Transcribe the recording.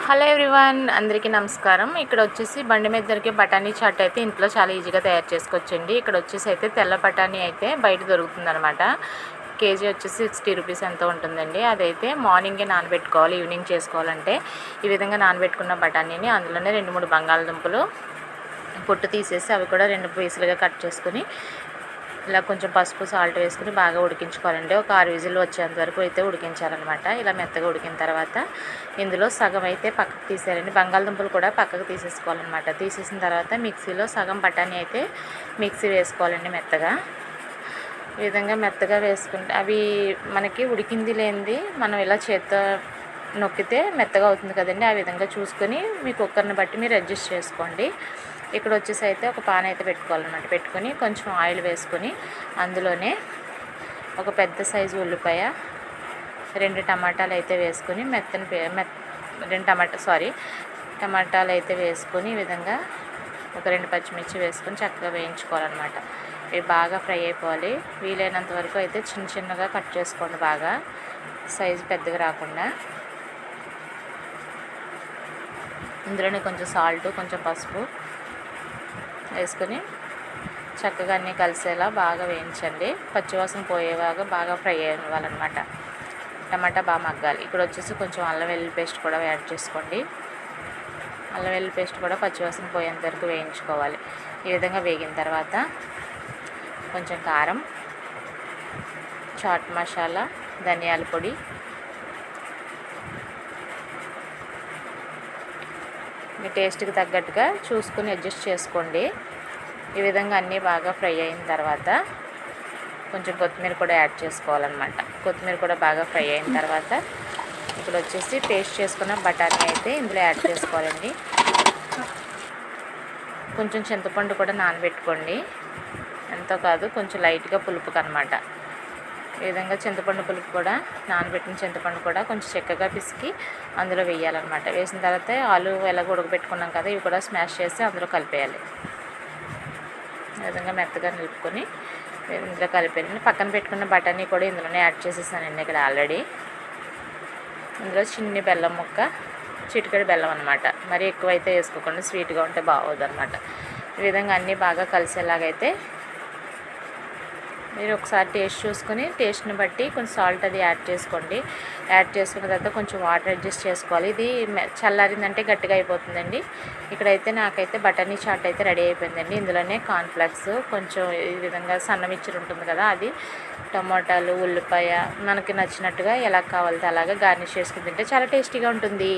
Hello everyone, అందరికీ నమస్కారం. ఇక్కడ వచ్చేసి బండి మీద దొరికే బఠానీ చాట్ అయితే ఇంట్లో చాలా ఈజీగా తయారు చేసుకోవచ్చండి. ఇక్కడ వచ్చేసి అయితే తెల్ల బఠానీ అయితే బయట దొరుకుతుందనమాట. కేజీ వచ్చేసి 60 రూపీస్ ఎంతో ఉంటుందండి. అదైతే మార్నింగే నానబెట్టుకోవాలి, ఈవినింగ్ చేసుకోవాలంటే. ఈ విధంగా నానబెట్టుకున్న బఠానీని అందులోనే 2-3 బంగాళదుంపలు పొట్టు తీసేసి అవి కూడా 2 పీసులుగా కట్ చేసుకుని ఇలా కొంచెం పసుపు సాల్ట్ వేసుకుని బాగా ఉడికించుకోవాలండి. ఒక 6 విజిల్లు వచ్చేంత వరకు అయితే ఉడికించాలన్నమాట. ఇలా మెత్తగా ఉడికిన తర్వాత ఇందులో సగం అయితే పక్కకు తీసేయాలండి. బంగాళదుంపలు కూడా పక్కకు తీసేసుకోవాలన్నమాట. తీసేసిన తర్వాత మిక్సీలో సగం బఠానీ అయితే మిక్సీ వేసుకోవాలండి మెత్తగా. ఈ విధంగా మెత్తగా వేసుకుంటే అవి మనకి ఉడికింది లేనిది మనం ఇలా చేత్తో నొక్కితే మెత్తగా అవుతుంది కదండి. ఆ విధంగా చూసుకొని మీ కుక్కర్ని బట్టి మీరు అడ్జస్ట్ చేసుకోండి. ఇక్కడ వచ్చేసి అయితే ఒక పాన్ అయితే పెట్టుకోవాలన్నమాట. పెట్టుకొని కొంచెం ఆయిల్ వేసుకొని అందులోనే ఒక పెద్ద సైజు ఉల్లిపాయ, 2 టమాటాలు అయితే వేసుకొని టమాటాలు అయితే వేసుకొని ఈ విధంగా ఒక 2 పచ్చిమిర్చి వేసుకొని చక్కగా వేయించుకోవాలన్నమాట. ఇవి బాగా ఫ్రై అయిపోవాలి. వీలైనంత వరకు అయితే చిన్నగా కట్ చేసుకోండి, బాగా సైజు పెద్దగా రాకుండా. ఇందులోనే కొంచెం సాల్ట్, కొంచెం పసుపు వేసుకొని చక్కగా అన్నీ కలిసేలా బాగా వేయించండి. పచ్చివాసన పోయేలాగా బాగా ఫ్రై అవ్వాలన్నమాట. టమాటా బాగా మగ్గాలి. ఇక్కడ వచ్చేసి కొంచెం అల్లం వెల్లుల్లి పేస్ట్ కూడా యాడ్ చేసుకోండి. అల్లం వెల్లుల్లి పేస్ట్ కూడా పచ్చివాసన పోయేంత వరకు వేయించుకోవాలి. ఈ విధంగా వేగిన తర్వాత కొంచెం కారం, చాట్ మసాలా, ధనియాల పొడి, మీ టేస్ట్కి తగ్గట్టుగా చూసుకొని అడ్జస్ట్ చేసుకోండి. ఈ విధంగా అన్నీ బాగా ఫ్రై అయిన తర్వాత కొంచెం కొత్తిమీర కూడా యాడ్ చేసుకోవాలన్నమాట. కొత్తిమీర కూడా బాగా ఫ్రై అయిన తర్వాత ఇప్పుడు వచ్చేసి పేస్ట్ చేసుకున్న బఠానీ అయితే ఇందులో యాడ్ చేసుకోవాలండి. కొంచెం చింతపండు కూడా నానబెట్టుకోండి, ఎంతో కాదు, కొంచెం లైట్గా పులుపుకి అనమాట. ఈ విధంగా చింతపండు పులుపు కూడా నానబెట్టిన చింతపండు కూడా కొంచెం చెక్కగా పిసికి అందులో వేయాలన్నమాట. వేసిన తర్వాత ఆలు ఎలాగ ఉడకబెట్టుకున్నాం కదా, ఇవి కూడా స్మాష్ చేసి అందులో కలిపేయాలి. ఈ విధంగా మెత్తగా నిలుపుకొని ఇందులో కలిపేయాలి. పక్కన పెట్టుకున్న బఠానీ కూడా ఇందులోనే యాడ్ చేసేసానండి ఇక్కడ ఆల్రెడీ. ఇందులో చిన్ని బెల్లం ముక్క, చిటికెడు బెల్లం అనమాట. మరి ఎక్కువైతే వేసుకోకుండా, స్వీట్గా ఉంటే బాగోదు అనమాట. ఈ విధంగా అన్నీ బాగా కలిసేలాగైతే మీరు ఒకసారి టేస్ట్ చూసుకొని టేస్ట్ని బట్టి కొంచెం సాల్ట్ అది యాడ్ చేసుకోండి. యాడ్ చేసుకున్న తర్వాత కొంచెం వాటర్ అడ్జస్ట్ చేసుకోవాలి. ఇది చల్లారిందంటే గట్టిగా అయిపోతుందండి. ఇక్కడైతే నాకైతే బఠానీ చాట్ అయితే రెడీ అయిపోయిందండి. ఇందులోనే కార్న్ఫ్లెక్స్, కొంచెం ఈ విధంగా సన్న మిక్చర్ ఉంటుంది కదా, అది, టమాటాలు, ఉల్లిపాయ మనకి నచ్చినట్టుగా ఎలా కావాలితే అలాగా గార్నిష్ చేసుకుని తింటే చాలా టేస్టీగా ఉంటుంది.